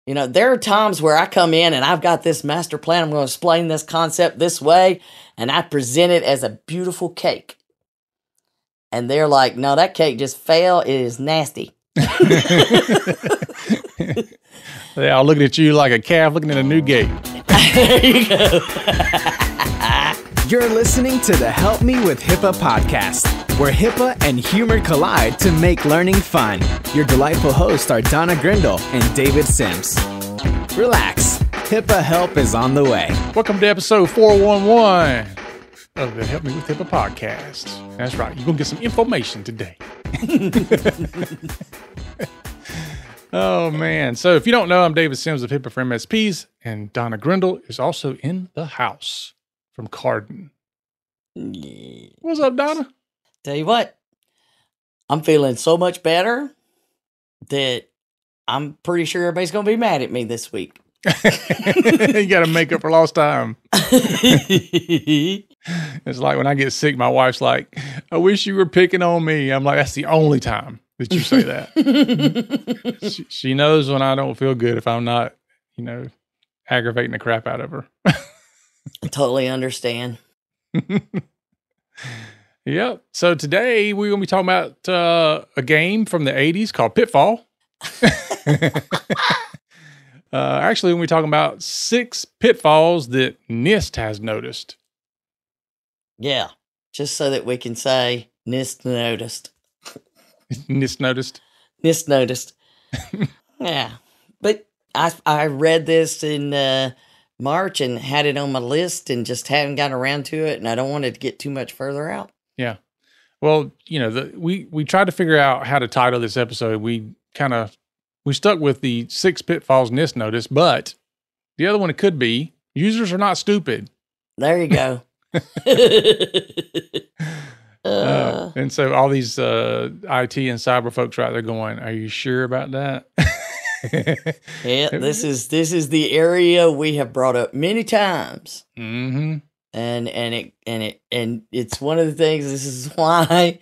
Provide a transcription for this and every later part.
there are times where I come in and I've got this master plan. I'm going to explain this concept this way, and I present it as a beautiful cake. And they're like, no, that cake just failed. It is nasty. They're all looking at you like a calf looking at a new gate. There you go. You're listening to the Help Me with HIPAA podcast, where HIPAA and humor collide to make learning fun. Your delightful hosts are Donna Grindle and David Sims. Relax. HIPAA help is on the way. Welcome to episode 411 of the Help Me with HIPAA podcast. That's right. You're going to get some information today. Oh, man. So if you don't know, I'm David Sims of HIPAA for MSPs, and Donna Grindle is also in the house from Carden. What's up, Donna? Tell you what, I'm feeling so much better that I'm pretty sure everybody's going to be mad at me this week. You got to make up for lost time. It's like when I get sick, my wife's like, I wish you were picking on me. I'm like, that's the only time that you say that. She knows when I don't feel good if I'm not, aggravating the crap out of her. I totally understand. Yep. So today we're going to be talking about a game from the 80s called Pitfall. Actually, we're talking about 6 pitfalls that NIST has noticed. Yeah. Just so that we can say NIST noticed. NIST noticed? NIST noticed. Yeah. But I read this in March and had it on my list and just haven't gotten around to it, and I don't want it to get too much further out. Yeah. Well, we tried to figure out how to title this episode. We stuck with the 6 pitfalls NIST noticed, but the other one it could be, users are not stupid. There you go. And so all these IT and cyber folks right there going, are you sure about that? Yeah, this is the area we have brought up many times. Mm-hmm. And it's one of the things. This is why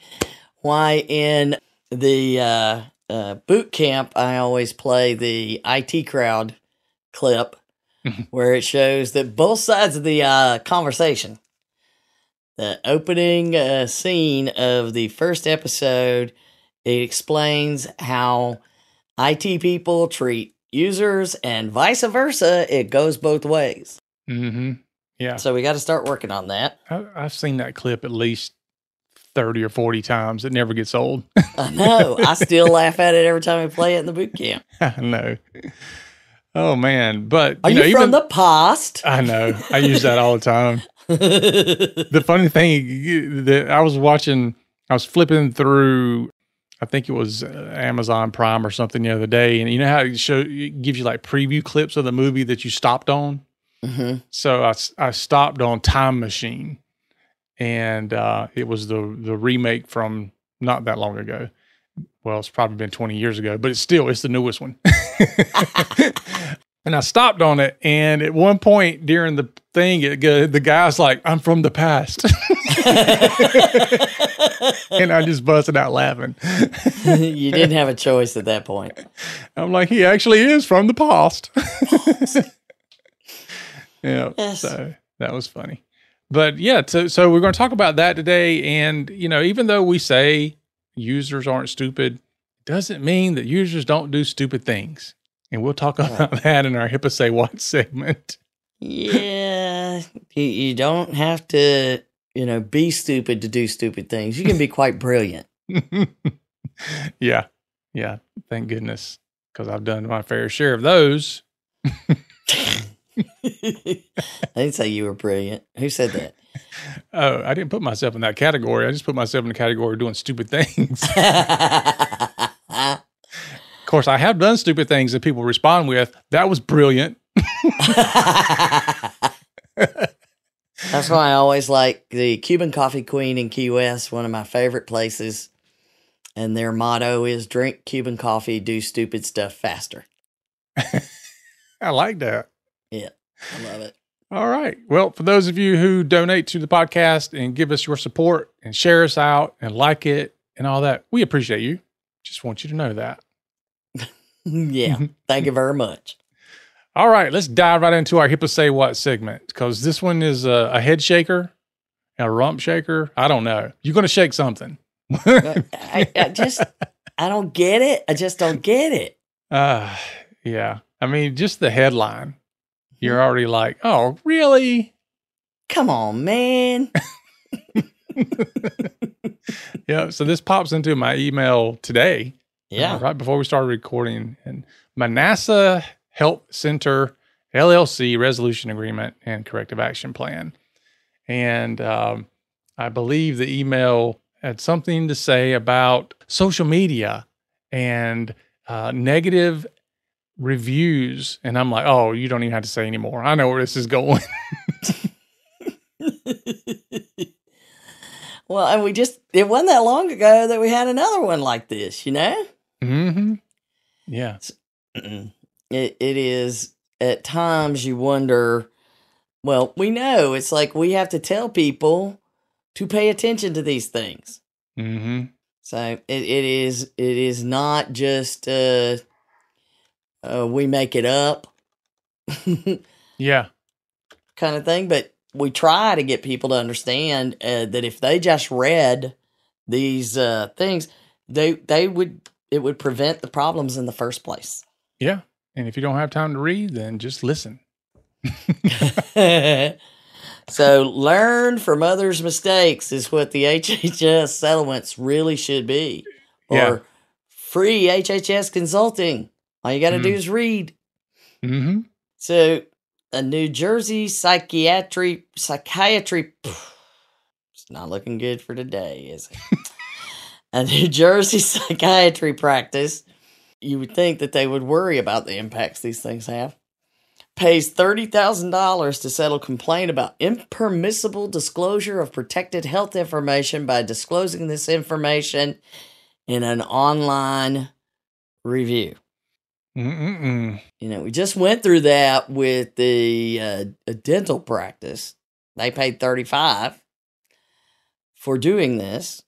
in the boot camp I always play the IT crowd clip where it shows that both sides of the conversation. The opening scene of the first episode, it explains how IT people treat users and vice versa. It goes both ways. Mm-hmm. Yeah. So we got to start working on that. I've seen that clip at least 30 or 40 times. It never gets old. I know. I still laugh at it every time I play it in the boot camp. I know. Oh, man. But Are you from the past? I know. I use that all the time. The funny thing that I was flipping through, I think it was Amazon Prime or something the other day. And you know how it gives you like preview clips of the movie that you stopped on? Mm-hmm. So I stopped on Time Machine, and it was the remake from not that long ago. Well, it's probably been 20 years ago, but it's the newest one. And I stopped on it, and at one point during the thing, the guy's like, I'm from the past. And I just busted out laughing. You didn't have a choice at that point. I'm like, he actually is from the past. Yeah, yes. So that was funny. But yeah, so we're going to talk about that today. And, even though we say users aren't stupid, doesn't mean that users don't do stupid things. And we'll talk about that in our HIPAA Say What segment. Yeah, you don't have to, be stupid to do stupid things. You can be quite brilliant. Yeah. Thank goodness, because I've done my fair share of those. I didn't say you were brilliant. Who said that? Oh, I didn't put myself in that category. I just put myself in the category of doing stupid things. Of course, I have done stupid things that people respond with. That was brilliant. That's why I always like the Cuban Coffee Queen in Key West, one of my favorite places. And their motto is drink Cuban coffee, do stupid stuff faster. I like that. Yeah, I love it. All right. Well, for those of you who donate to the podcast and give us your support and share us out and like it and all that, we appreciate you. Just want you to know that. Yeah. Thank you very much. All right, let's dive right into our HIPAA Say What segment, because this one is a head shaker, a rump shaker. I don't know. You're going to shake something. I don't get it. I just don't get it. Yeah. I mean, just the headline. You're already like, oh, really? Come on, man. Yeah. So this pops into my email today. Yeah. Right before we started recording. And Manasseh Health Center LLC resolution agreement and corrective action plan. And I believe the email had something to say about social media and negative reviews. And I'm like, oh, you don't even have to say anymore. I know where this is going. Well, and it wasn't that long ago that we had another one like this, you know? Mm-hmm. Yeah. It is, at times you wonder, well, we know it's like we have to tell people to pay attention to these things. Mm-hmm. So it is not just we make it up. Yeah. Kind of thing, but we try to get people to understand that if they just read these things, it would prevent the problems in the first place. Yeah. And if you don't have time to read, then just listen. So learn from others' mistakes is what the HHS settlements really should be. Or free HHS consulting. All you got to do is read. Mm-hmm. So a New Jersey psychiatry, it's not looking good for today, is it? A New Jersey psychiatry practice, you would think that they would worry about the impacts these things have, pays $30,000 to settle complaint about impermissible disclosure of protected health information by disclosing this information in an online review. Mm-mm-mm. You know, we just went through that with a dental practice. They paid $35,000 for doing this.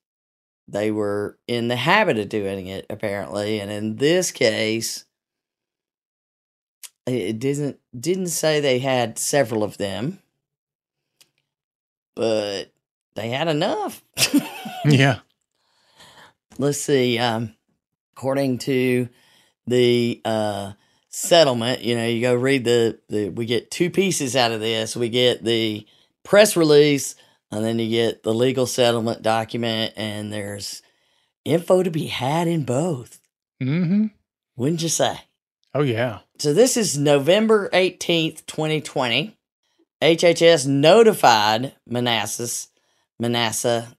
They were in the habit of doing it, apparently. And in this case, it didn't say they had several of them, but they had enough. Yeah. Let's see. According to the settlement, you know, you go read we get two pieces out of this. We get the press release, and then you get the legal settlement document, and there's info to be had in both. Mm-hmm. Wouldn't you say? Oh, yeah. So this is November 18th, 2020. HHS notified Manasseh.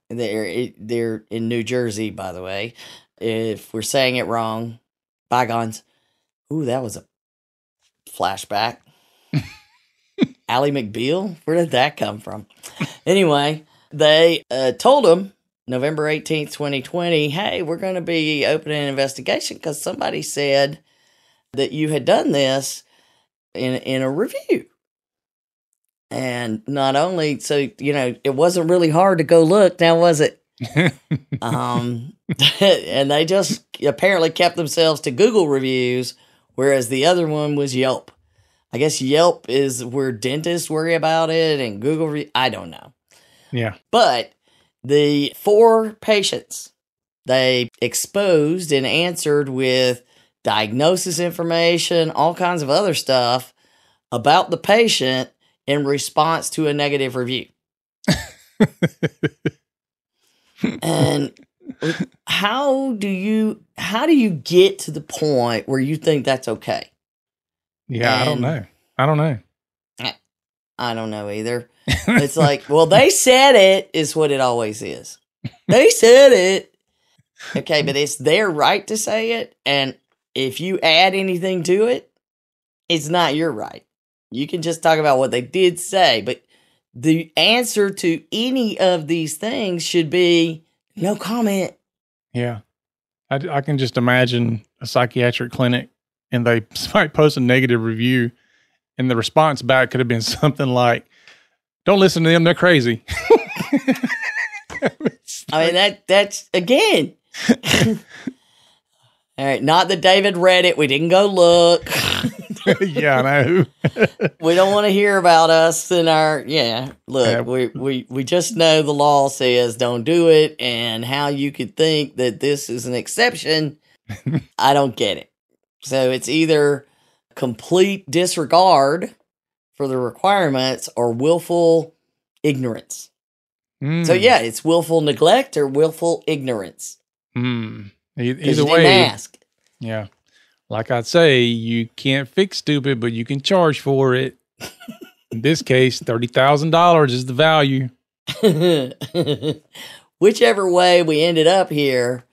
They're in New Jersey, by the way. If we're saying it wrong, bygones. Ooh, that was a flashback. Ally McBeal? Where did that come from? Anyway, they told him November 18th, 2020, hey, we're going to be opening an investigation because somebody said that you had done this in a review. And not only, so, you know, it wasn't really hard to go look, now was it? And they just apparently kept themselves to Google reviews, whereas the other one was Yelp. I guess Yelp is where dentists worry about it, and Google, I don't know. Yeah. But the 4 patients they exposed and answered with diagnosis information, all kinds of other stuff about the patient in response to a negative review. And how do you get to the point where you think that's okay? Yeah, I don't know. I don't know either. It's like, well, they said it is what it always is. They said it. Okay, but it's their right to say it. And if you add anything to it, it's not your right. You can just talk about what they did say. But the answer to any of these things should be no comment. Yeah. I can just imagine a psychiatric clinic and they might post a negative review and the response back could have been something like, don't listen to them, they're crazy. I mean, that's again. All right, not that David read it. We didn't go look. Yeah, I know. We don't want to hear about us and our, look, we just know the law says don't do it, and how you could think that this is an exception, I don't get it. So it's either complete disregard for the requirements or willful ignorance. So yeah, it's willful neglect or willful ignorance. Either way, didn't ask. Yeah. Like I'd say, you can't fix stupid, but you can charge for it. In this case, $30,000 is the value. Whichever way we ended up here,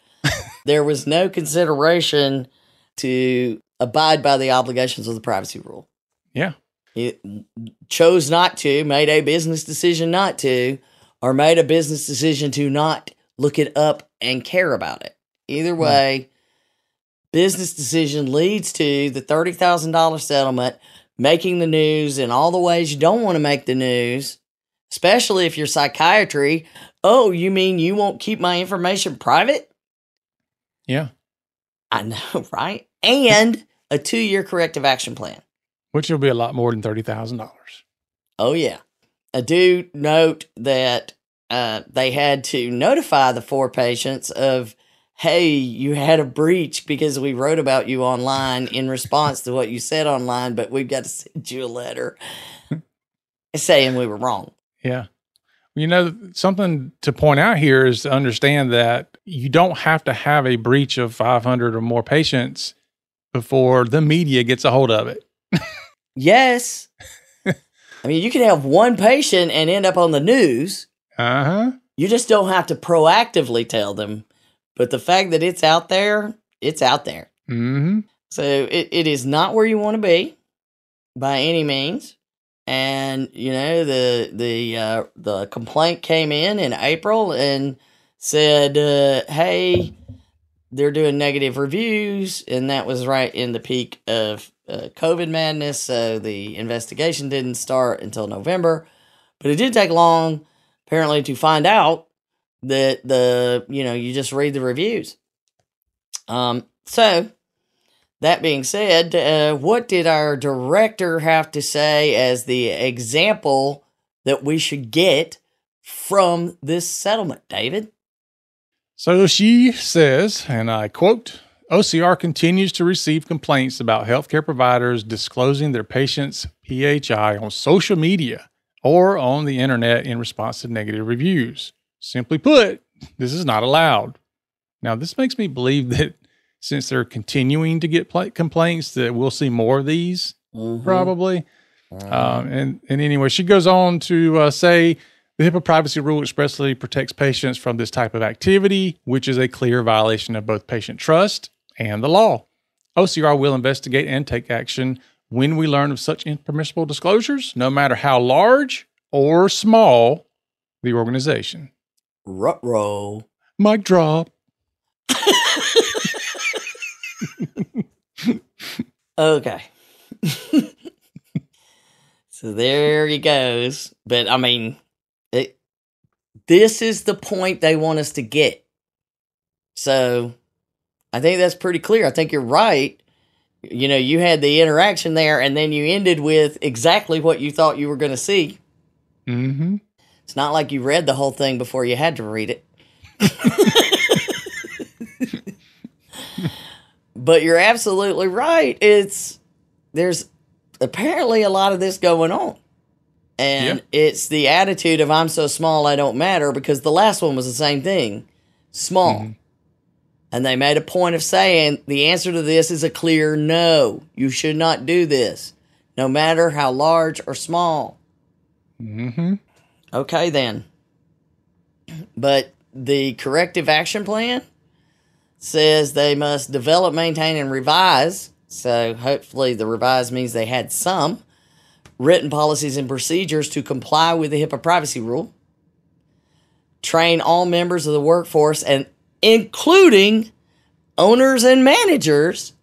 there was no consideration to abide by the obligations of the privacy rule. Yeah. It chose not to, made a business decision not to, or made a business decision to not look it up and care about it. Either way, business decision leads to the $30,000 settlement, making the news in all the ways you don't want to make the news, especially if you're psychiatry. Oh, you mean you won't keep my information private? Yeah. I know, right? And a 2-year corrective action plan. Which will be a lot more than $30,000. Oh, yeah. I do note that they had to notify the 4 patients of, hey, you had a breach because we wrote about you online in response to what you said online, but we've got to send you a letter saying we were wrong. Yeah. You know, something to point out here is to understand that you don't have to have a breach of 500 or more patients before the media gets a hold of it. Yes. I mean, you can have 1 patient and end up on the news. Uh-huh. You just don't have to proactively tell them. But the fact that it's out there, it's out there. Mm-hmm. So it is not where you want to be by any means. And, you know, the complaint came in April and said, hey, they're doing negative reviews. And that was right in the peak of COVID madness. So the investigation didn't start until November. But it didn't take long, apparently, to find out that you just read the reviews. So that being said, what did our director have to say as the example that we should get from this settlement, David? So she says, and I quote, OCR continues to receive complaints about healthcare providers disclosing their patients' PHI on social media or on the internet in response to negative reviews. Simply put, this is not allowed. Now, this makes me believe that since they're continuing to get complaints, that we'll see more of these, probably. And anyway, she goes on to say, the HIPAA privacy rule expressly protects patients from this type of activity, which is a clear violation of both patient trust and the law. OCR will investigate and take action when we learn of such impermissible disclosures, no matter how large or small the organization. Ruh-roh. Mic drop. Okay. So there he goes. But I mean, this is the point they want us to get. So I think that's pretty clear. I think you're right. You know, you had the interaction there, and then you ended with exactly what you thought you were going to see. Mm-hmm. It's not like you read the whole thing before you had to read it. But you're absolutely right. There's apparently a lot of this going on. And it's the attitude of I'm so small I don't matter, because the last one was the same thing. Small. Mm-hmm. And they made a point of saying the answer to this is a clear no. You should not do this, no matter how large or small. Mm-hmm. Okay, then. But the corrective action plan says they must develop, maintain, and revise. So hopefully the revise means they had some written policies and procedures to comply with the HIPAA privacy rule. Train all members of the workforce, and including owners and managers,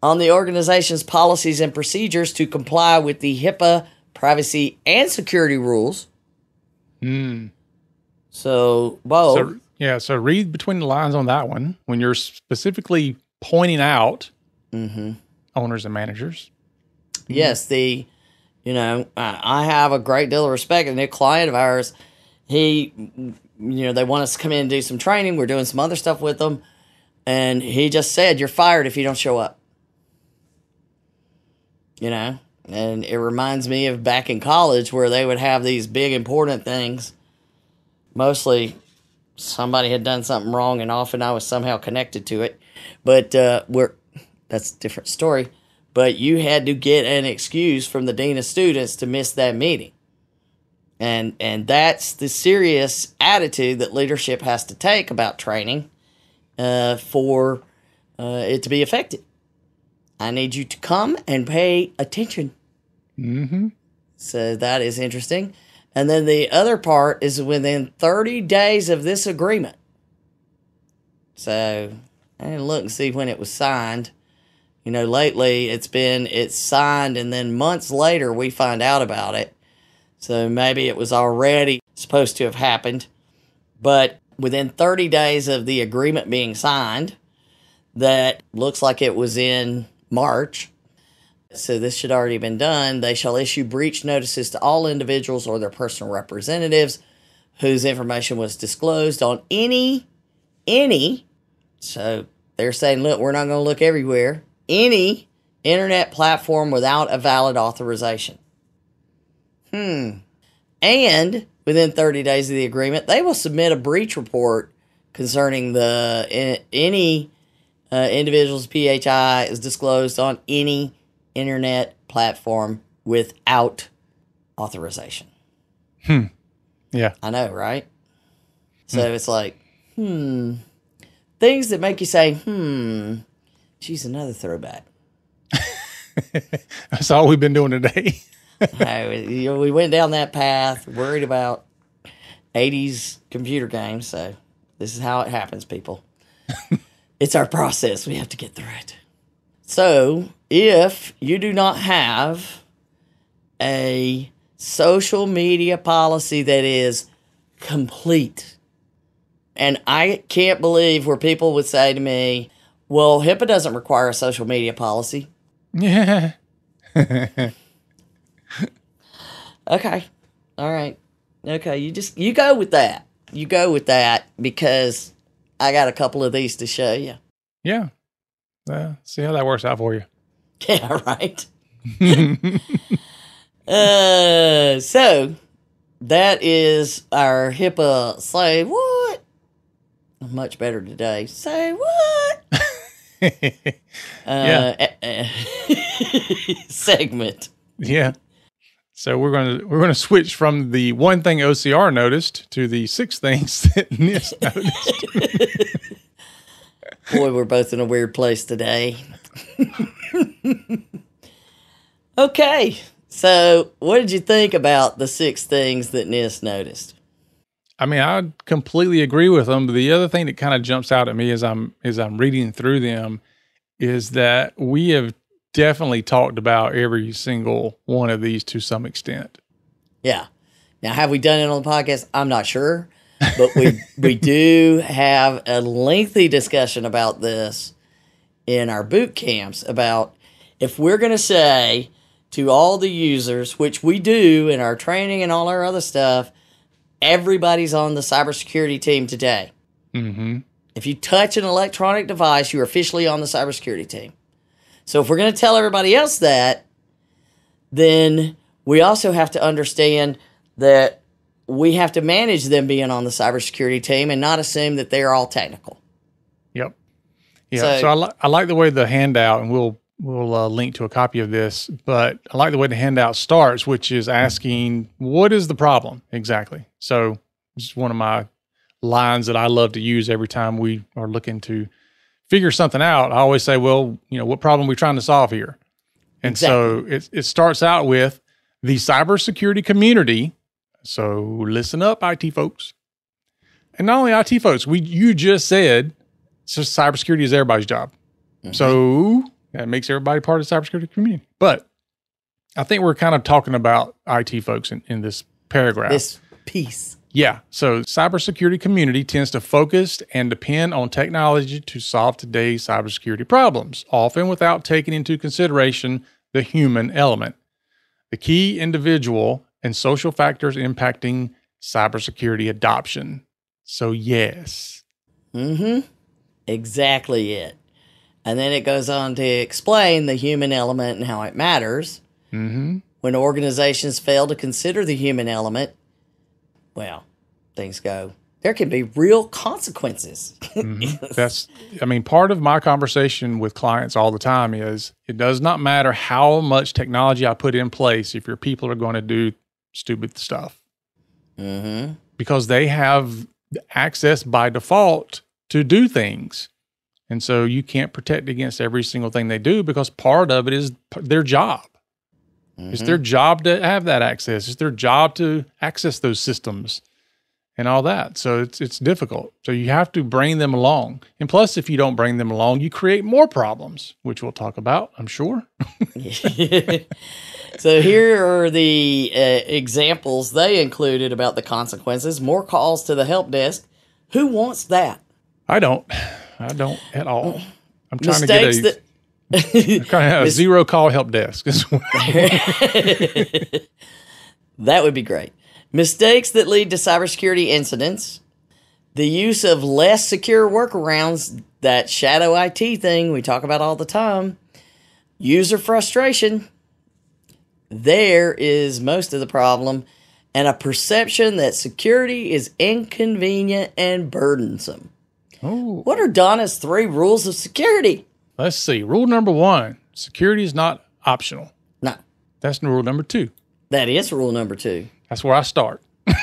on the organization's policies and procedures to comply with the HIPAA privacy and security rules. So, both. So read between the lines on that one when you're specifically pointing out owners and managers. yes, I have a great deal of respect. And a client of ours, they want us to come in and do some training. We're doing some other stuff with them. And he just said, "You're fired if you don't show up." And it reminds me of back in college where they would have these big important things. Mostly somebody had done something wrong, and often I was somehow connected to it. But that's a different story. But you had to get an excuse from the dean of students to miss that meeting. And that's the serious attitude that leadership has to take about training for it to be effective. I need you to come and pay attention. Mm-hmm. So that is interesting. And then the other part is within 30 days of this agreement. So I didn't look and see when it was signed. Lately it's signed, and then months later we find out about it. So maybe it was already supposed to have happened. But within 30 days of the agreement being signed, that looks like it was in March. So this should already have been done. They shall issue breach notices to all individuals or their personal representatives whose information was disclosed on any. So they're saying, look, we're not going to look everywhere. Any internet platform without a valid authorization. And within 30 days of the agreement, they will submit a breach report concerning any individual's PHI is disclosed on any internet platform without authorization. Yeah. I know, right? So it's like, things that make you say, geez, another throwback. That's all we've been doing today. We went down that path, worried about 80s computer games. So this is how it happens, people. It's our process. We have to get through it. So if you do not have a social media policy that is complete, and I can't believe where people would say to me, well, HIPAA doesn't require a social media policy. Yeah. Okay. All right. Okay. You go with that. You go with that because I got a couple of these to show you. Yeah. See how that works out for you. Yeah, right. So that is our HIPAA say what? Much better today. Say what? Segment. Yeah. So we're gonna switch from the one thing OCR noticed to the 6 things that NIST noticed. Boy, we're both in a weird place today. Okay, so what did you think about the 6 things that NIST noticed? I mean, I completely agree with them. But the other thing that kind of jumps out at me as I'm reading through them is that we have definitely talked about every single one of these to some extent. Yeah. Now, have we done it on the podcast? I'm not sure, but we do have a lengthy discussion about this in our boot camps about if we're going to say to all the users, which we do in our training and all our other stuff, everybody's on the cybersecurity team today. Mm-hmm. If you touch an electronic device, you're officially on the cybersecurity team. So if we're going to tell everybody else that, then we also have to understand that we have to manage them being on the cybersecurity team and not assume that they're all technical. Yep. Yeah. So I like the way the handout, and we'll link to a copy of this, but I like the way the handout starts, which is asking, what is the problem exactly? So this is one of my lines that I love to use every time we are looking to figure something out. I always say, well, what problem are we trying to solve here? And exactly. So it starts out with the cybersecurity community. So listen up, IT folks. And not only IT folks, you just said so cybersecurity is everybody's job. Mm-hmm. So that makes everybody part of the cybersecurity community. But I think we're kind of talking about IT folks in this paragraph. This piece. Yeah. So cybersecurity community tends to focus and depend on technology to solve today's cybersecurity problems, often without taking into consideration the human element, the key individual and social factors impacting cybersecurity adoption. So yes. Exactly it. And then it goes on to explain the human element and how it matters. When organizations fail to consider the human element, well, things go. There can be real consequences. Part of my conversation with clients all the time is it does not matter how much technology I put in place if your people are going to do stupid stuff. Because they have access by default to do things. And so you can't protect against every single thing they do because part of it is their job. It's their job to have that access. It's their job to access those systems and all that. So it's difficult. So you have to bring them along. And plus, if you don't bring them along, you create more problems, which we'll talk about, I'm sure. So here are the examples they included about the consequences. More calls to the help desk. Who wants that? I don't at all. I'm trying Mistakes to get a zero call help desk. That would be great. Mistakes that lead to cybersecurity incidents. The use of less secure workarounds, that shadow IT thing we talk about all the time. User frustration. There is most of the problem. And a perception that security is inconvenient and burdensome. Oh. What are Donna's 3 rules of security? Let's see. Rule number 1, security is not optional. No. That's rule number 2. That is rule number 2. That's where I start. But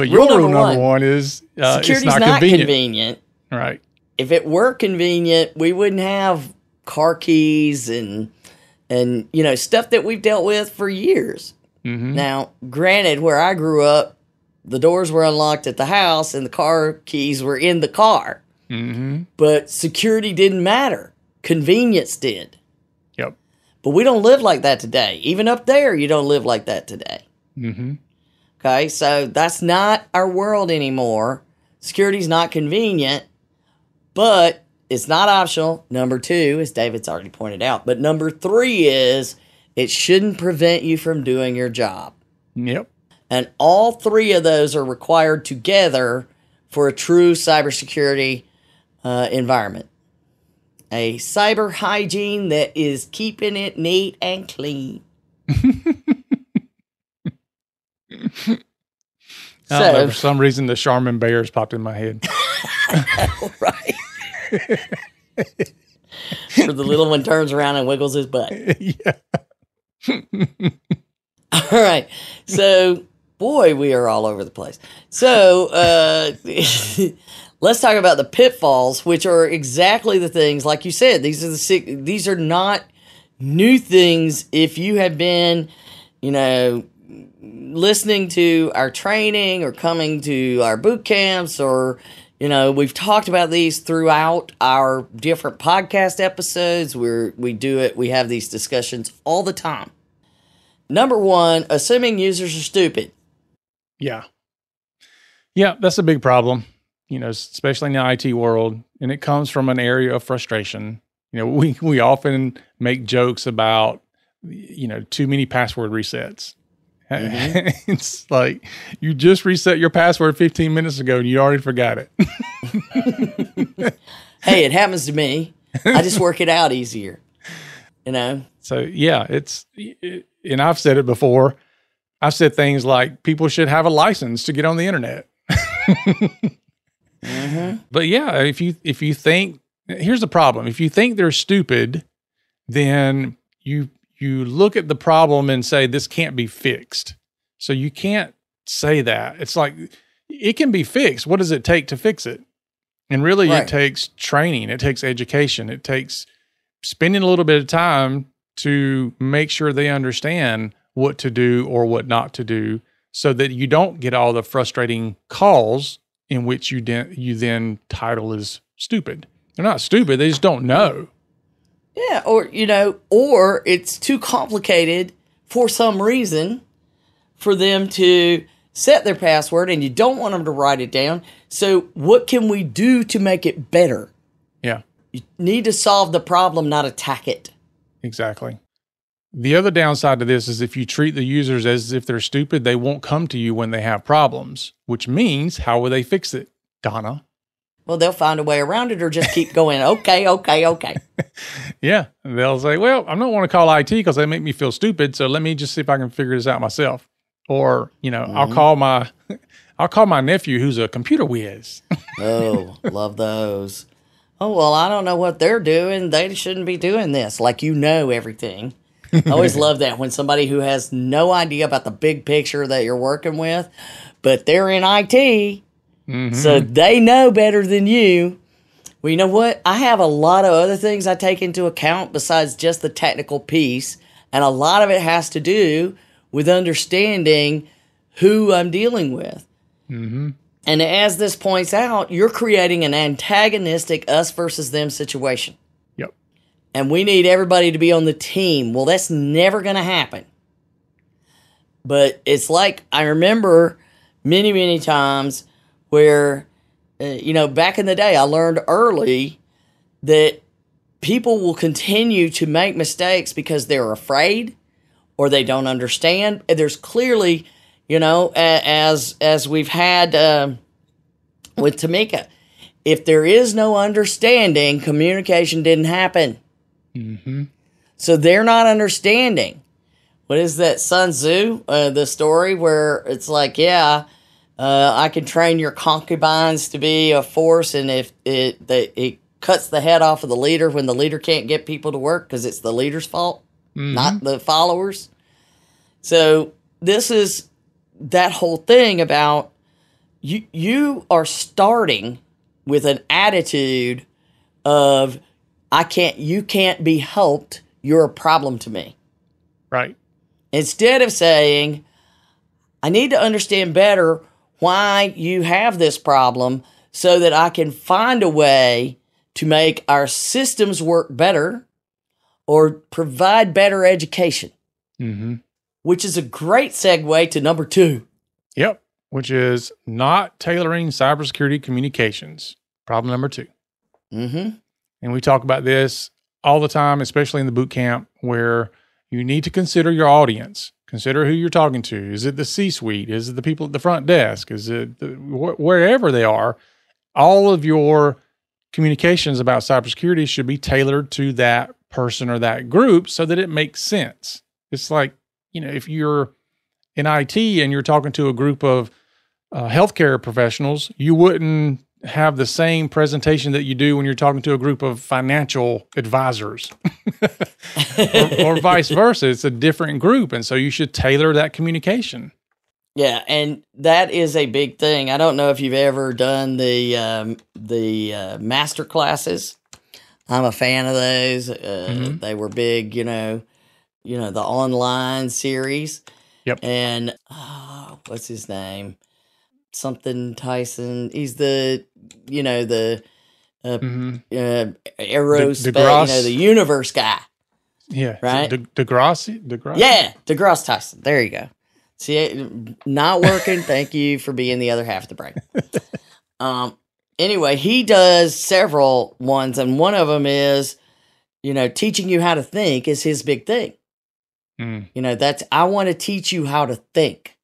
your rule number 1 is security's it's not convenient. Right. If it were convenient, we wouldn't have car keys and stuff that we've dealt with for years. Now, granted, where I grew up, the doors were unlocked at the house and the car keys were in the car. But security didn't matter. Convenience did. Yep. But we don't live like that today. Even up there, you don't live like that today. Okay, so that's not our world anymore. Security's not convenient, but it's not optional. Number 2, as David's already pointed out. But number 3 is it shouldn't prevent you from doing your job. Yep. And all 3 of those are required together for a true cybersecurity environment. A cyber hygiene that is keeping it neat and clean. I don't know, for some reason, the Charmin bears popped in my head. Right. Where the little one turns around and wiggles his butt. Yeah. All right. So, boy, we are all over the place. So, let's talk about the pitfalls, which are exactly the things, like you said, these are not new things. If you have been, listening to our training or coming to our boot camps, or, we've talked about these throughout our different podcast episodes where we have these discussions all the time. Number 1, assuming users are stupid. Yeah. Yeah, that's a big problem, especially in the IT world. And it comes from an area of frustration. We often make jokes about, too many password resets. It's like you just reset your password 15 minutes ago and you already forgot it. Hey, it happens to me. I just work it out easier, So yeah, and I've said it before. I've said things like people should have a license to get on the internet. But yeah, if you think, here's the problem. If you think they're stupid, then you look at the problem and say, this can't be fixed. So you can't say that. It's like, it can be fixed. What does it take to fix it? And really, right. It takes training. It takes education. It takes spending a little bit of time to make sure they understand what to do or what not to do, so that you don't get all the frustrating calls in which you then title as stupid. They're not stupid. They just don't know. Yeah, or it's too complicated for some reason for them to set their password, and you don't want them to write it down. So what can we do to make it better? Yeah. You need to solve the problem, not attack it. Exactly. The other downside to this is if you treat the users as if they're stupid, they won't come to you when they have problems, which means how will they fix it, Donna? Well, they'll find a way around it or just keep going, okay. Yeah. They'll say, well, I don't want to call IT because they make me feel stupid. So let me just see if I can figure this out myself. Or, I'll call my nephew who's a computer whiz. Oh, love those. Oh, well, I don't know what they're doing. They shouldn't be doing this. Like, everything. I always love that when somebody who has no idea about the big picture that you're working with, but they're in IT, so they know better than you. Well, you know what? I have a lot of other things I take into account besides just the technical piece, and a lot of it has to do with understanding who I'm dealing with. Mm-hmm. And as this points out, you're creating an antagonistic us versus them situation. Yep. And we need everybody to be on the team. Well, that's never going to happen. But it's like, I remember many, many times where, back in the day, I learned early that people will continue to make mistakes because they're afraid or they don't understand. And there's clearly, as we've had with Tamika, if there is no understanding, communication didn't happen. Mm-hmm. So they're not understanding. What is that, Sun Tzu, the story where it's like, I can train your concubines to be a force, and if it cuts the head off of the leader when the leader can't get people to work because it's the leader's fault, not the followers. So this is that whole thing about you are starting with an attitude of you can't be helped, you're a problem to me. Right. Instead of saying, I need to understand better why you have this problem so that I can find a way to make our systems work better or provide better education. Mm-hmm. Which is a great segue to number 2. Yep. Which is not tailoring cybersecurity communications. Problem number 2. Mm-hmm. And we talk about this all the time, especially in the boot camp, where you need to consider your audience. Consider who you're talking to. Is it the C-suite? Is it the people at the front desk? Is it wherever they are? All of your communications about cybersecurity should be tailored to that person or that group so that it makes sense. It's like, if you're in IT and you're talking to a group of healthcare professionals, you wouldn't have the same presentation that you do when you're talking to a group of financial advisors or vice versa. It's a different group. And so you should tailor that communication. Yeah. And that is a big thing. I don't know if you've ever done the master classes. I'm a fan of those. They were big, the online series. Yep. And what's his name? Something Tyson. He's the aerospace, the universe guy. Yeah. Right. DeGrasse? Yeah. DeGrasse Tyson. There you go. See, not working. Thank you for being the other half of the brain. Anyway, he does several ones, and one of them is, teaching you how to think is his big thing. I want to teach you how to think.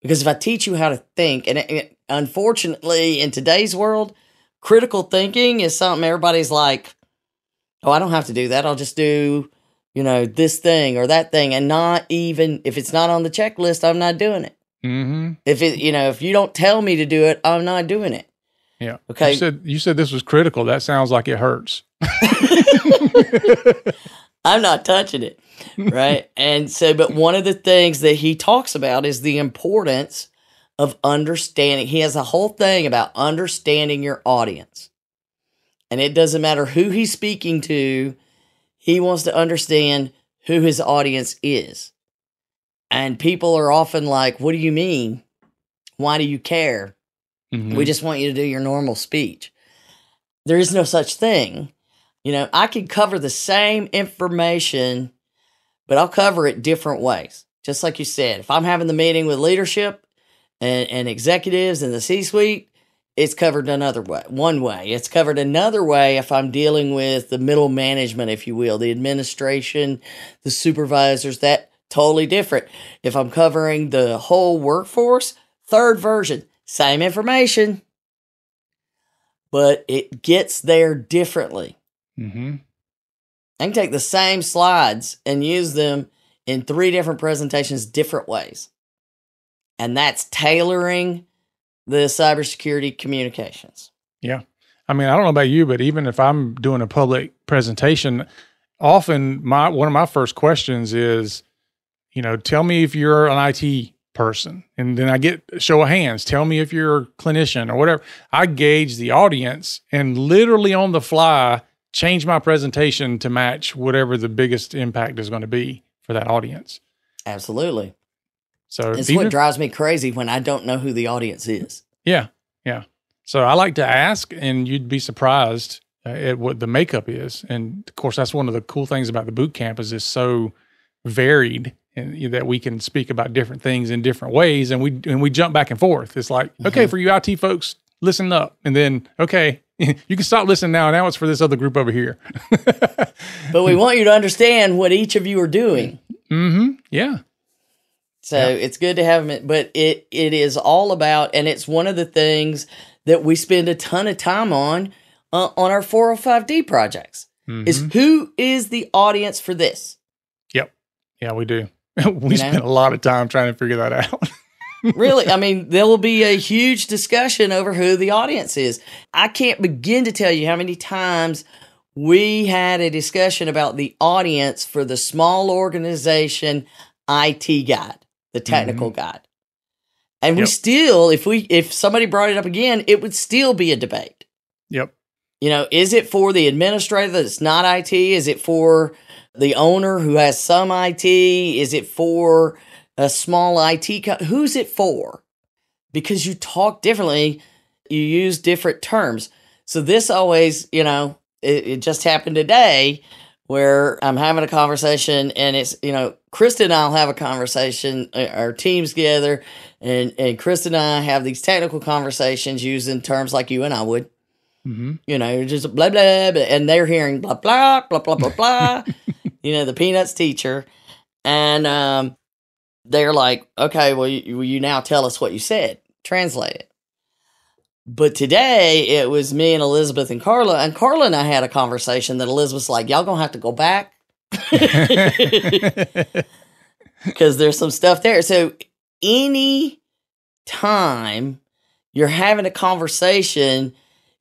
Because if I teach you how to think, and unfortunately in today's world, critical thinking is something everybody's like, oh, I don't have to do that. I'll just do, this thing or that thing. And not even, if it's not on the checklist, I'm not doing it. Mm-hmm. If you don't tell me to do it, I'm not doing it. Yeah. Okay. You said this was critical. That sounds like it hurts. I'm not touching it. Right. And so, but one of the things that he talks about is the importance of understanding. He has a whole thing about understanding your audience. And it doesn't matter who he's speaking to. He wants to understand who his audience is. And people are often like, what do you mean? Why do you care? Mm-hmm. We just want you to do your normal speech. There is no such thing. I can cover the same information, but I'll cover it different ways. Just like you said, if I'm having the meeting with leadership and executives in the C-suite, it's covered another way. One way. It's covered another way if I'm dealing with the middle management, if you will, the administration, the supervisors, that totally different. If I'm covering the whole workforce, third version, same information, but it gets there differently. Mm-hmm. I can take the same slides and use them in 3 different presentations, different ways. And that's tailoring the cybersecurity communications. Yeah. I mean, I don't know about you, but even if I'm doing a public presentation, often one of my first questions is, tell me if you're an IT person. And then I get a show of hands. Tell me if you're a clinician or whatever. I gauge the audience and literally on the fly change my presentation to match whatever the biggest impact is going to be for that audience. Absolutely. So it's what drives me crazy when I don't know who the audience is. Yeah. Yeah. So I like to ask, and you'd be surprised at what the makeup is. And of course, that's one of the cool things about the boot camp is it's so varied and that we can speak about different things in different ways. And we jump back and forth. It's like, okay, for you IT folks, listen up. And then, okay, you can stop listening now. Now it's for this other group over here. But we want you to understand what each of you are doing. Mm-hmm. Yeah. So it's good to have them, but it is all about, and it's one of the things that we spend a ton of time on our 405D projects, is who is the audience for this? Yep. Yeah, we do. We spend a lot of time trying to figure that out. Really? I mean, there will be a huge discussion over who the audience is. I can't begin to tell you how many times we had a discussion about the audience for the small organization IT guide. The technical guide. And we still, if somebody brought it up again, it would still be a debate. Yep. Is it for the administrator that's not IT? Is it for the owner who has some IT? Is it for a small IT? Who's it for? Because you talk differently, you use different terms. So this always, it just happened today where I'm having a conversation and it's, Krista and I'll have a conversation, our teams together, and Krista and I have these technical conversations using terms like you and I would. Mm-hmm. Just blah, blah, blah, and they're hearing blah, blah, blah, blah, blah, blah, the Peanuts teacher. And they're like, okay, will you now tell us what you said? Translate it. But today, it was me and Elizabeth and Carla and I had a conversation that Elizabeth's like, y'all gonna have to go back because there's some stuff there. So any time you're having a conversation,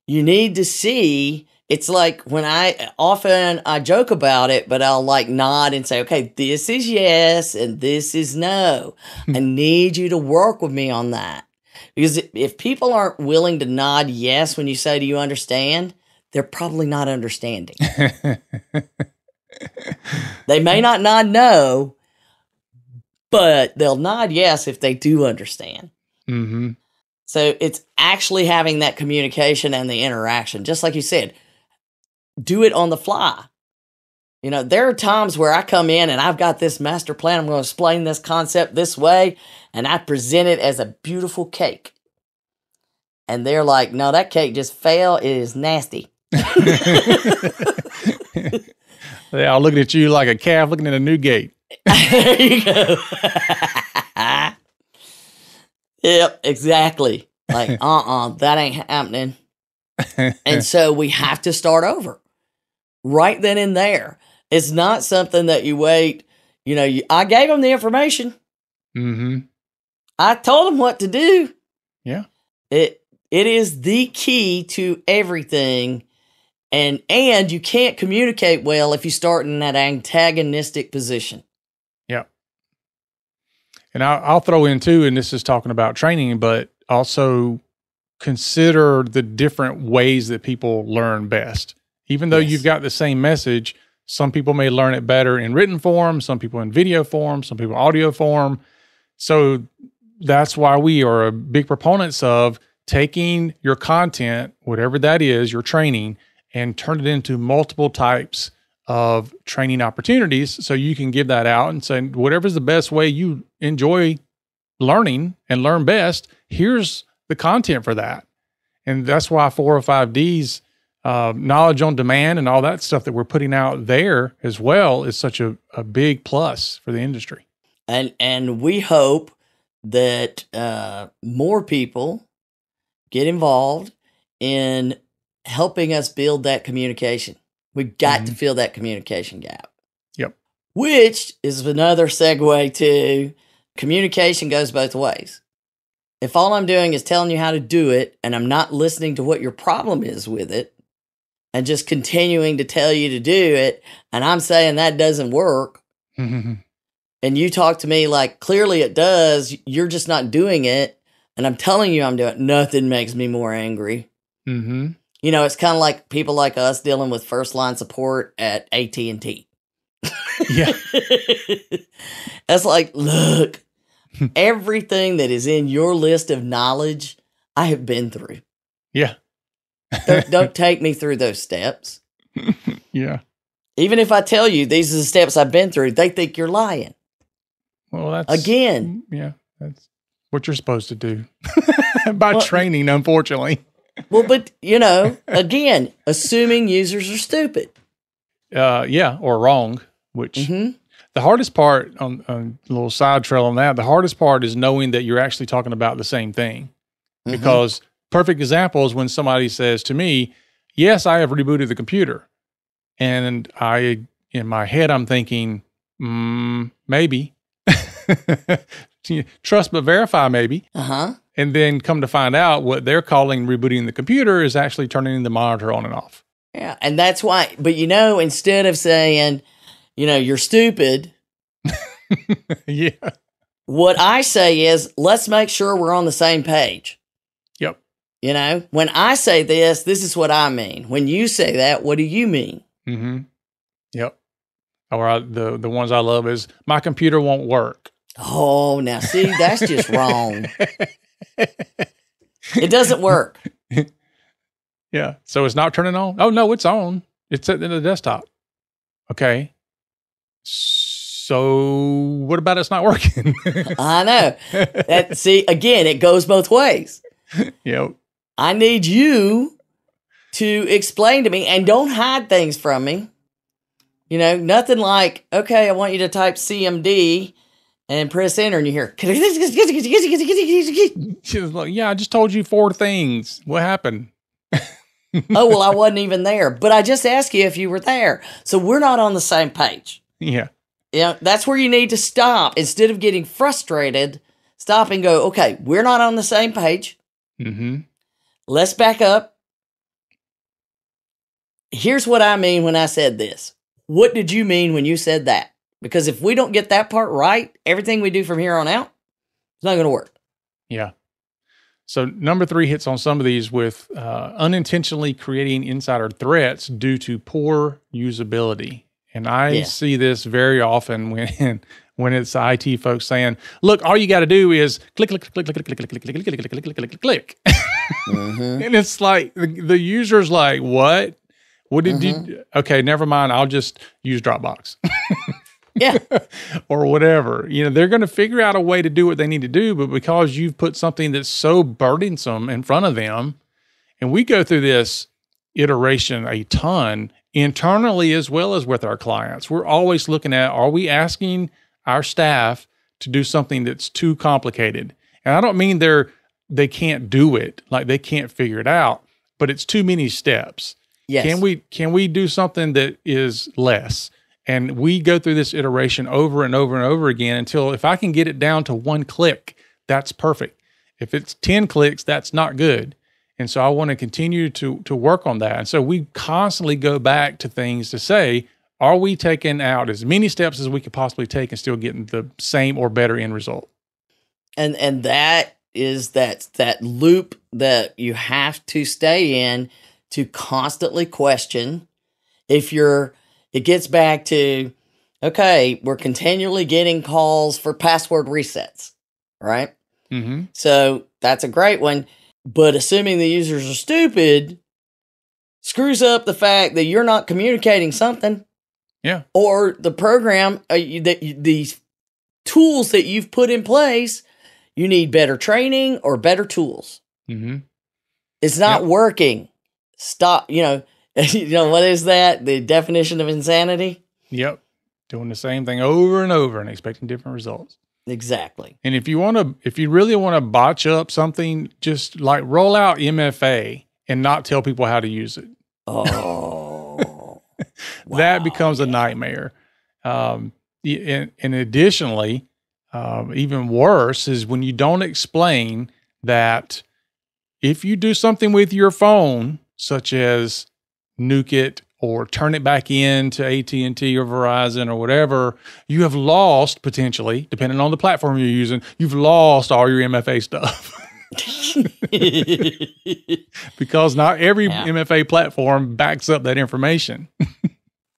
you need to see, it's like when I joke about it, but I'll like nod and say, okay, this is yes and this is no. I need you to work with me on that. Because if people aren't willing to nod yes when you say, do you understand? They're probably not understanding. They may not nod no, but they'll nod yes if they do understand. Mm-hmm. So it's actually having that communication and the interaction. Just like you said, do it on the fly. There are times where I come in and I've got this master plan. I'm going to explain this concept this way. And I present it as a beautiful cake. And they're like, no, that cake just fell. It is nasty. They're all looking at you like a calf looking at a new gate. There you go. Yep, exactly. Like, that ain't happening. And so we have to start over right then and there. It's not something that you wait. I gave them the information. Mm-hmm. I told them what to do. Yeah. It is the key to everything. And you can't communicate well if you start in that antagonistic position. Yeah. And I'll throw in too, and this is talking about training, but also consider the different ways that people learn best. Even though you've got the same message, some people may learn it better in written form, some people in video form, some people audio form. So that's why we are big proponents of taking your content, whatever that is, your training, and turn it into multiple types of training opportunities so you can give that out and say, whatever's the best way you enjoy learning and learn best, here's the content for that. And that's why 405D's knowledge on demand and all that stuff that we're putting out there as well is such a big plus for the industry. And we hope that more people get involved in helping us build that communication. We've got to fill that communication gap. Yep. Which is another segue to communication goes both ways. If all I'm doing is telling you how to do it and I'm not listening to what your problem is with it and just continuing to tell you to do it and I'm saying that doesn't work and you talk to me like clearly it does, you're just not doing it and I'm telling you I'm doing it, nothing makes me more angry. Mm-hmm. You know, it's kind of like people like us dealing with first line support at AT&T. Yeah. That's like, look, everything that is in your list of knowledge, I have been through. Yeah. Don't take me through those steps. Yeah. Even if I tell you these are the steps I've been through, they think you're lying. Well, that's again. Yeah, that's what you're supposed to do by training, unfortunately. Well, but you know, again, assuming users are stupid. Yeah, or wrong. Which the hardest part on a little side trail on that. The hardest part is knowing that you're actually talking about the same thing. Because perfect example is when somebody says to me, "Yes, I have rebooted the computer," and in my head I'm thinking, maybe. Trust but verify, maybe. And then come to find out what they're calling rebooting the computer is actually turning the monitor on and off. Yeah, and that's why, but you know, instead of saying, you know, you're stupid. Yeah. What I say is, let's make sure we're on the same page. Yep. You know, when I say this is what I mean. When you say that, what do you mean? Yep. Or the ones I love is, my computer won't work. Oh, now see, that's just wrong. It doesn't work. Yeah. So it's not turning on? Oh, no, it's on. It's sitting in the desktop. Okay. So what about it's not working? I know. See, again, it goes both ways. Yep. I need you to explain to me and don't hide things from me. You know, nothing like, okay, I want you to type CMD and press enter and you hear. She was like, yeah, I just told you 4 things. What happened? Oh, well, I wasn't even there, but I just asked you if you were there. So we're not on the same page. Yeah. You know, that's where you need to stop. Instead of getting frustrated, stop and go, okay, we're not on the same page. Let's back up. Here's what I mean when I said this. What did you mean when you said that? Because if we don't get that part right, everything we do from here on out, it's not going to work. Yeah. So number 3 hits on some of these with unintentionally creating insider threats due to poor usability. And I see this very often when it's IT folks saying, look, all you got to do is click, click, click, click, click, click, click, click, click, click, click, click, click. And it's like, the user's like, what? What did you, okay, never mind. I'll just use Dropbox. Yeah. Or whatever. You know, they're going to figure out a way to do what they need to do, but because you've put something that's so burdensome in front of them, and we go through this iteration a ton, internally as well as with our clients. We're always looking at, are we asking our staff to do something that's too complicated? And I don't mean they can't do it, like they can't figure it out, but it's too many steps. Yes. Can we do something that is less? And we go through this iteration over and over and over again until if I can get it down to 1 click, that's perfect. If it's 10 clicks, that's not good. And so I want to continue to work on that. And so we constantly go back to things to say, are we taking out as many steps as we could possibly take and still getting the same or better end result? And that is that loop that you have to stay in to constantly question. It gets back to, okay, we're continually getting calls for password resets, right? So that's a great one. But assuming the users are stupid screws up the fact that you're not communicating something. Yeah. Or the program, these tools that you've put in place, you need better training or better tools. It's not working. Stop. What is that? The definition of insanity? Yep. Doing the same thing over and over and expecting different results. Exactly. And if you really want to botch up something, just like roll out MFA and not tell people how to use it. Oh, that becomes a nightmare. And additionally, even worse is when you don't explain that if you do something with your phone, such as nuke it or turn it back in to AT&T or Verizon or whatever, you have lost potentially, depending on the platform you're using, you've lost all your MFA stuff. Because not every MFA platform backs up that information.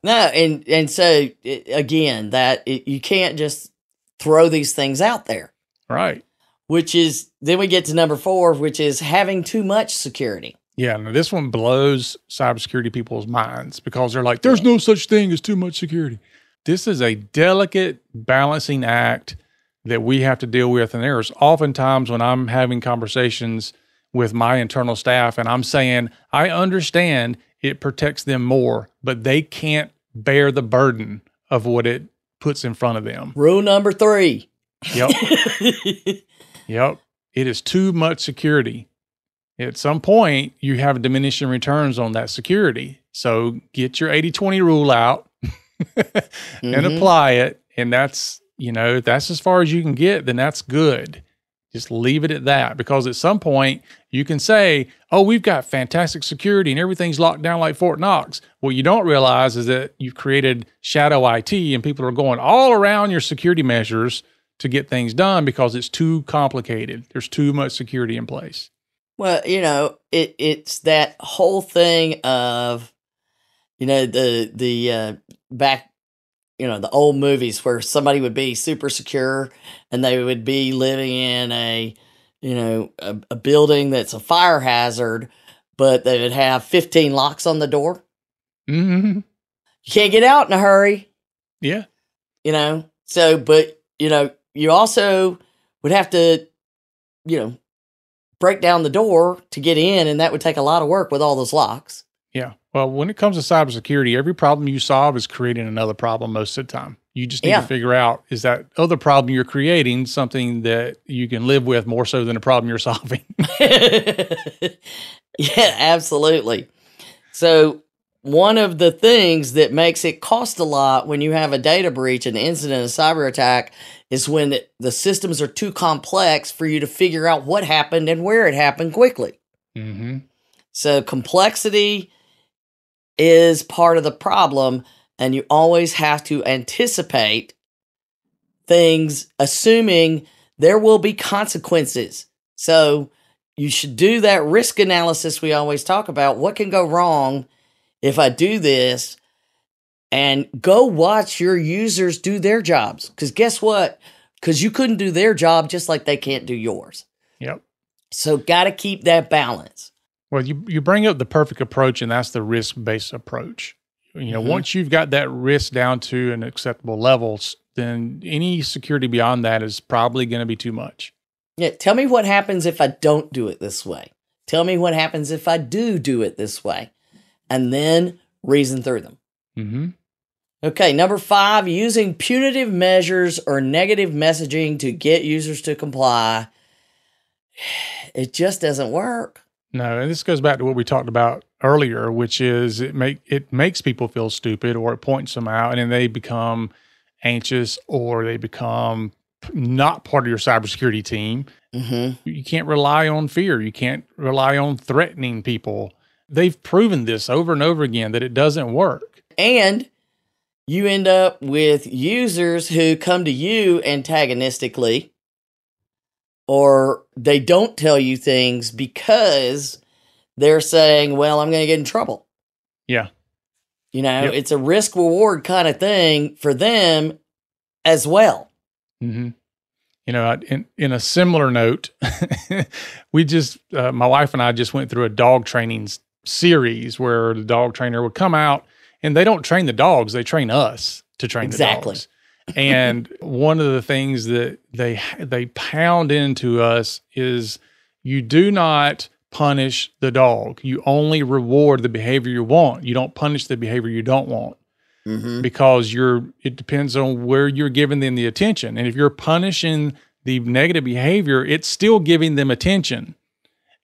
No, and so again, you can't just throw these things out there. Right. Which is, then we get to number 4, which is having too much security. Yeah, now this one blows cybersecurity people's minds because they're like, there's no such thing as too much security. This is a delicate balancing act that we have to deal with. And there's oftentimes when I'm having conversations with my internal staff and I'm saying, I understand it protects them more, but they can't bear the burden of what it puts in front of them. Rule number 3. Yep. Yep. It is too much security. At some point, you have diminishing returns on that security. So get your 80-20 rule out and apply it. And that's, if that's as far as you can get, then that's good. Just leave it at that, because at some point you can say, oh, we've got fantastic security and everything's locked down like Fort Knox. What you don't realize is that you've created shadow IT and people are going all around your security measures to get things done because it's too complicated. There's too much security in place. Well, it's that whole thing of, the back, the old movies where somebody would be super secure and they would be living in a building that's a fire hazard, but they would have 15 locks on the door. Mm-hmm. You can't get out in a hurry. Yeah. But you also would have to, break down the door to get in, and that would take a lot of work with all those locks. Yeah. Well, when it comes to cybersecurity, every problem you solve is creating another problem most of the time. You just need to figure out, is that other problem you're creating something that you can live with more so than a problem you're solving? Yeah, absolutely. So one of the things that makes it cost a lot when you have a data breach, an incident, a cyber attack, is when the systems are too complex for you to figure out what happened and where it happened quickly. Mm-hmm. So complexity is part of the problem, and you always have to anticipate things, assuming there will be consequences. So you should do that risk analysis we always talk about. What can go wrong if I do this? And go watch your users do their jobs. Because guess what? Because you couldn't do their job just like they can't do yours. Yep. So got to keep that balance. Well, you bring up the perfect approach, and that's the risk-based approach. Once you've got that risk down to an acceptable level, then any security beyond that is probably going to be too much. Yeah. Tell me what happens if I don't do it this way. Tell me what happens if I do it this way. And then reason through them. Mm-hmm. Okay, number 5, using punitive measures or negative messaging to get users to comply. It just doesn't work. No, and this goes back to what we talked about earlier, which is it makes people feel stupid, or it points them out, and then they become anxious, or they become not part of your cybersecurity team. Mm-hmm. You can't rely on fear. You can't rely on threatening people. They've proven this over and over again that it doesn't work. And you end up with users who come to you antagonistically, or they don't tell you things because they're saying, well, I'm going to get in trouble. Yeah. It's a risk reward kind of thing for them as well. Mm-hmm. In a similar note, we just, my wife and I just went through a dog training series where the dog trainer would come out, and they don't train the dogs, they train us to train the dogs. And one of the things that they pound into us is you do not punish the dog. You only reward the behavior you want. You don't punish the behavior you don't want. Because it depends on where you're giving them the attention. And if you're punishing the negative behavior, it's still giving them attention.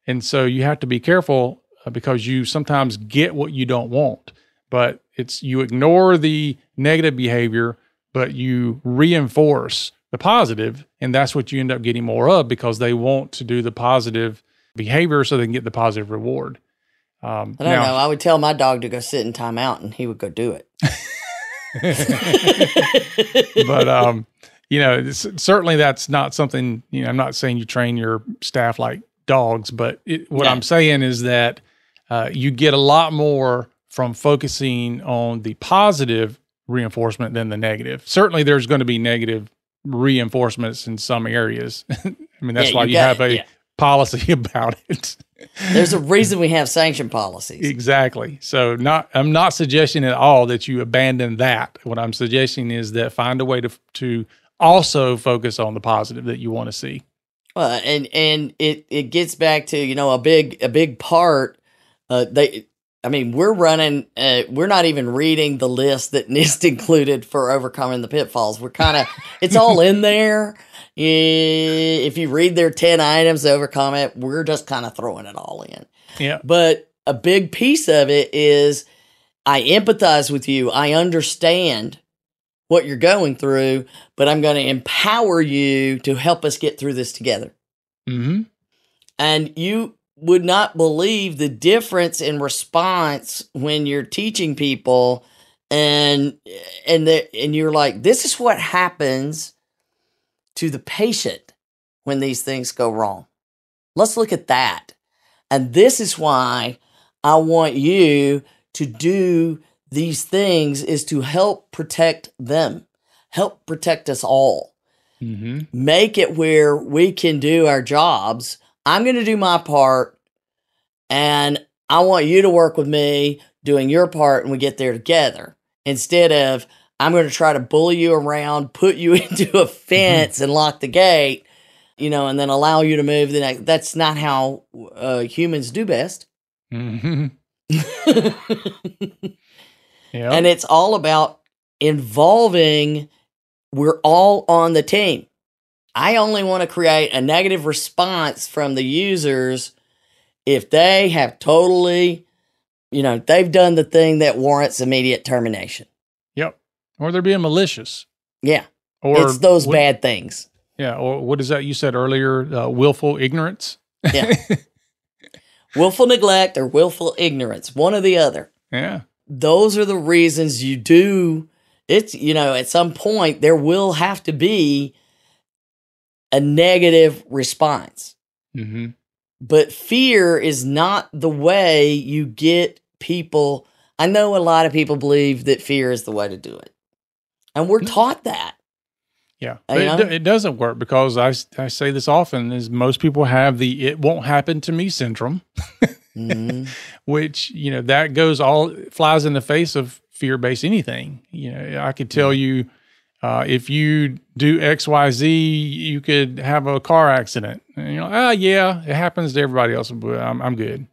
And so you have to be careful because you sometimes get what you don't want, but you ignore the negative behavior, but you reinforce the positive. And that's what you end up getting more of because they want to do the positive behavior so they can get the positive reward. I don't know. I would tell my dog to go sit in timeout and he would go do it. But, certainly that's not something, I'm not saying you train your staff like dogs, but what I'm saying is that you get a lot more from focusing on the positive reinforcement than the negative. Certainly there's going to be negative reinforcements in some areas. I mean, that's why you have a policy about it. There's a reason we have sanction policies. Exactly. So I'm not suggesting at all that you abandon that. What I'm suggesting is that find a way to also focus on the positive that you want to see. Well, and it gets back to, a big part. We're running, we're not even reading the list that NIST included for overcoming the pitfalls. We're it's all in there. If you read their 10 items to overcome it, we're just kind of throwing it all in. Yeah. But a big piece of it is I empathize with you. I understand what you're going through, but I'm going to empower you to help us get through this together. Mm-hmm. And you would not believe the difference in response when you're teaching people and you're like, this is what happens to the patient when these things go wrong. Let's look at that. And this is why I want you to do these things is to help protect them, help protect us all. Mm-hmm. Make it where we can do our jobs. I'm going to do my part, and I want you to work with me doing your part, and we get there together. Instead of, I'm going to try to bully you around, put you into a fence and lock the gate, and then allow you to move the next. That's not how humans do best. Mm-hmm. Yep. And it's all about involving, we're all on the team. I only want to create a negative response from the users if they have totally, they've done the thing that warrants immediate termination. Yep. Or they're being malicious. Yeah. Or it's those bad things. Yeah. Or what is that you said earlier? Willful ignorance. Yeah. Willful neglect or willful ignorance, one or the other. Yeah. Those are the reasons you do. It's, at some point there will have to be a negative response. Mm-hmm. But fear is not the way you get people. I know a lot of people believe that fear is the way to do it. And we're taught that. Yeah. But it doesn't work because I say this often is most people have the it won't happen to me syndrome, mm-hmm. which, that flies in the face of fear-based anything. I could tell you, if you do X, Y, Z, you could have a car accident. And yeah, it happens to everybody else, but I'm good.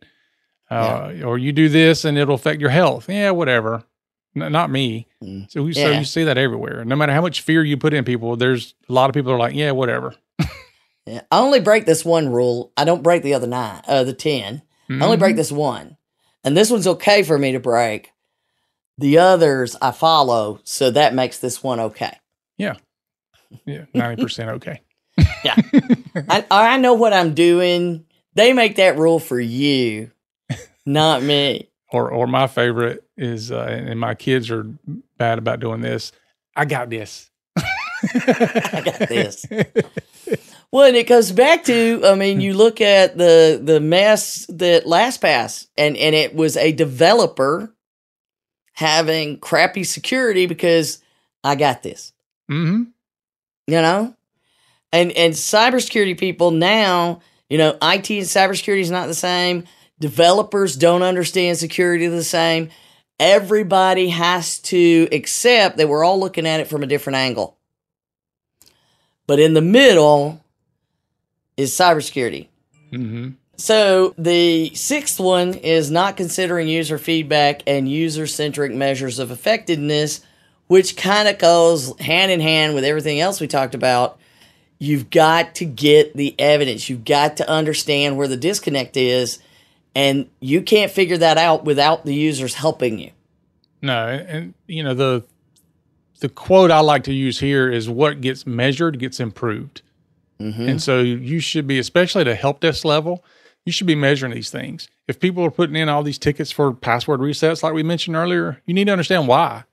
Or you do this and it'll affect your health. Yeah, whatever. Not me. So you see that everywhere. No matter how much fear you put in people, there's a lot of people are like, yeah, whatever. Yeah, I only break this one rule. I don't break the other 10. Mm-hmm. I only break this one. And this one's okay for me to break. The others I follow, so that makes this one okay. Yeah. Yeah, 90% okay. Yeah. I know what I'm doing. They make that rule for you, not me. Or my favorite is, and my kids are bad about doing this, I got this. I got this. Well, and it goes back to, you look at the mess that LastPass, and it was a developer having crappy security because I got this. Mm-hmm. And cybersecurity people now, IT and cybersecurity is not the same. Developers don't understand security the same. Everybody has to accept that we're all looking at it from a different angle. But in the middle is cybersecurity. Mm-hmm. So the sixth one is not considering user feedback and user-centric measures of effectiveness, which kind of goes hand in hand with everything else we talked about. You've got to get the evidence. You've got to understand where the disconnect is, and you can't figure that out without the users helping you. No, and the quote I like to use here is what gets measured gets improved. Mm-hmm. And so you should be, especially at a help desk level, you should be measuring these things. If people are putting in all these tickets for password resets, like we mentioned earlier, you need to understand why.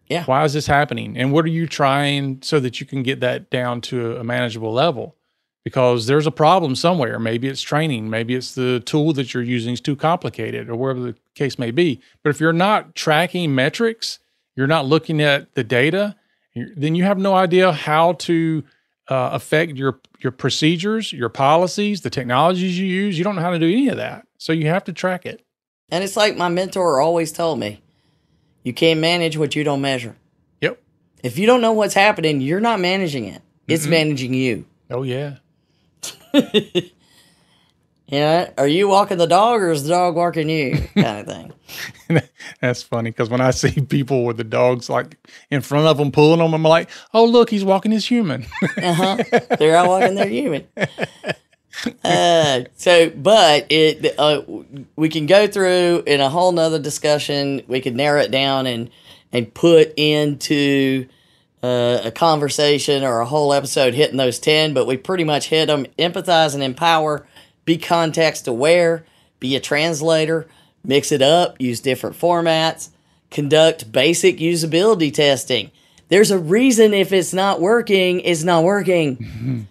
Yeah. Why is this happening? And what are you trying so that you can get that down to a manageable level? Because there's a problem somewhere. Maybe it's training. Maybe it's the tool that you're using is too complicated or whatever the case may be. But if you're not tracking metrics, you're not looking at the data, then you have no idea how to affect your procedures, your policies, the technologies you use. You don't know how to do any of that. So you have to track it. And it's like my mentor always told me, you can't manage what you don't measure. Yep. If you don't know what's happening, you're not managing it. It's managing you. Oh, yeah. Yeah, are you walking the dog or is the dog walking you, kind of thing? That's funny because when I see people with the dogs like in front of them pulling them, I'm like, oh, look, he's walking his human. They're all walking their human. We can go through in a whole nother discussion. We could narrow it down and put into a conversation or a whole episode hitting those 10, but we pretty much hit them. Empathize and empower. Be context aware, be a translator, mix it up, use different formats, conduct basic usability testing. There's a reason if it's not working, it's not working. Mm-hmm.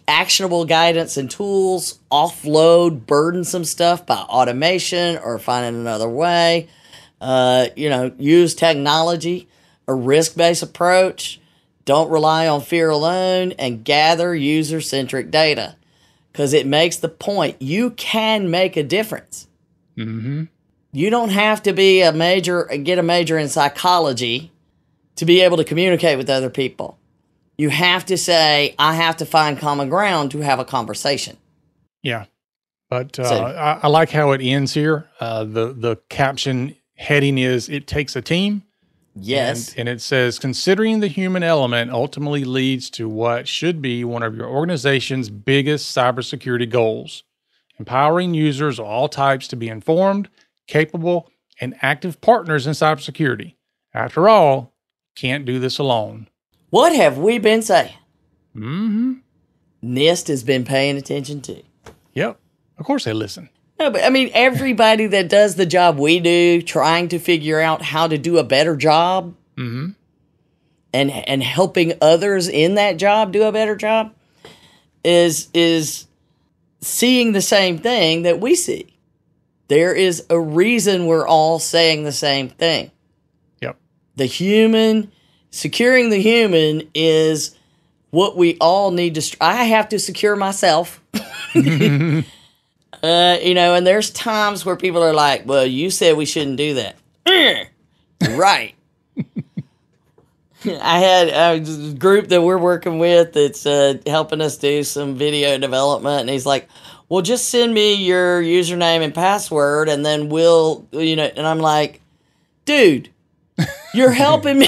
Actionable guidance and tools, offload burdensome stuff by automation or finding another way. Use technology, a risk-based approach. Don't rely on fear alone, and gather user-centric data. Because it makes the point. You can make a difference. Mm-hmm. You don't have to get a major in psychology to be able to communicate with other people. You have to say, I have to find common ground to have a conversation. Yeah. But I like how it ends here. The caption heading is, it takes a team. Yes. And it says, considering the human element ultimately leads to what should be one of your organization's biggest cybersecurity goals, empowering users of all types to be informed, capable, and active partners in cybersecurity. After all, can't do this alone. What have we been saying? Mm-hmm. NIST has been paying attention to. Yep. Of course they listen. No, but I mean, everybody that does the job we do, trying to figure out how to do a better job, mm-hmm. and helping others in that job do a better job, is seeing the same thing that we see. There is a reason we're all saying the same thing. Yep. Securing the human is what we all need to. I have to secure myself. And there's times where people are like, well, you said we shouldn't do that. Right. I had a group that we're working with that's helping us do some video development. And he's like, well, just send me your username and password and then we'll, and I'm like, dude, you're helping me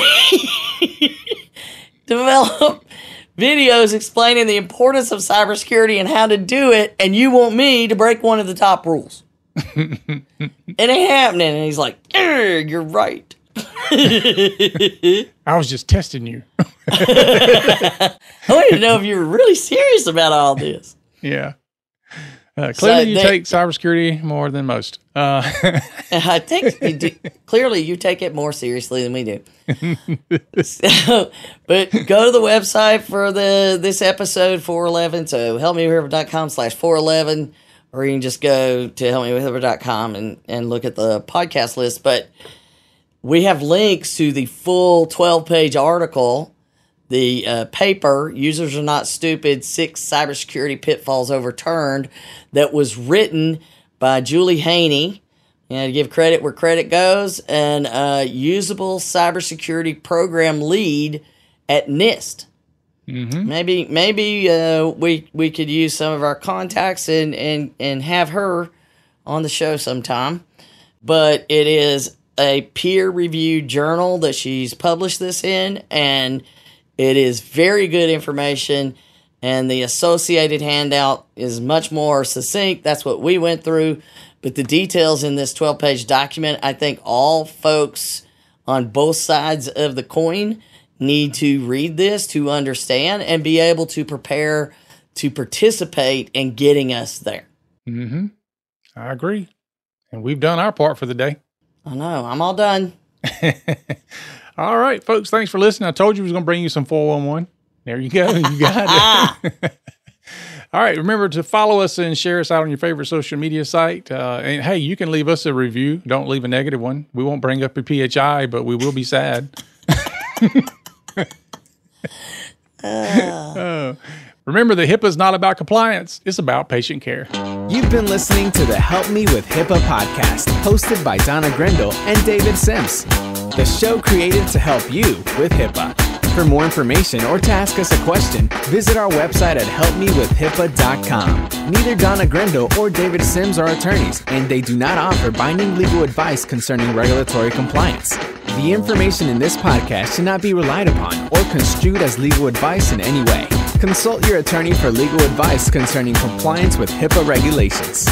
develop videos explaining the importance of cybersecurity and how to do it, and you want me to break one of the top rules. It ain't happening. And he's like, you're right. I was just testing you. I wanted to know if you were really serious about all this. Yeah. Clearly, you take cybersecurity more than most. I think you do. Clearly, you take it more seriously than we do. But go to the website for this episode 411. So helpmewithhipper.com/411, or you can just go to helpmewithhipper.com and look at the podcast list. But we have links to the full 12-page article. The paper, Users Are Not Stupid, 6 Cybersecurity Pitfalls Overturned, that was written by Julie Haney, to give credit where credit goes, and Usable Cybersecurity Program Lead at NIST. Maybe we could use some of our contacts and have her on the show sometime. But it is a peer-reviewed journal that she's published this in, and it is very good information. And the associated handout is much more succinct. That's what we went through. But the details in this 12-page document, I think all folks on both sides of the coin need to read this to understand and be able to prepare to participate in getting us there. I agree. And we've done our part for the day. I know. I'm all done. All right, folks. Thanks for listening. I told you I was going to bring you some 411. There you go. You got it. All right. Remember to follow us and share us out on your favorite social media site. And hey, you can leave us a review. Don't leave a negative one. We won't bring up your PHI, but we will be sad. Remember, the HIPAA is not about compliance. It's about patient care. You've been listening to the Help Me with HIPAA podcast, hosted by Donna Grindle and David Sims. The show created to help you with HIPAA. For more information or to ask us a question, visit our website at helpmewithhipaa.com. Neither Donna Grindle or David Sims are attorneys, and they do not offer binding legal advice concerning regulatory compliance. The information in this podcast should not be relied upon or construed as legal advice in any way. Consult your attorney for legal advice concerning compliance with HIPAA regulations.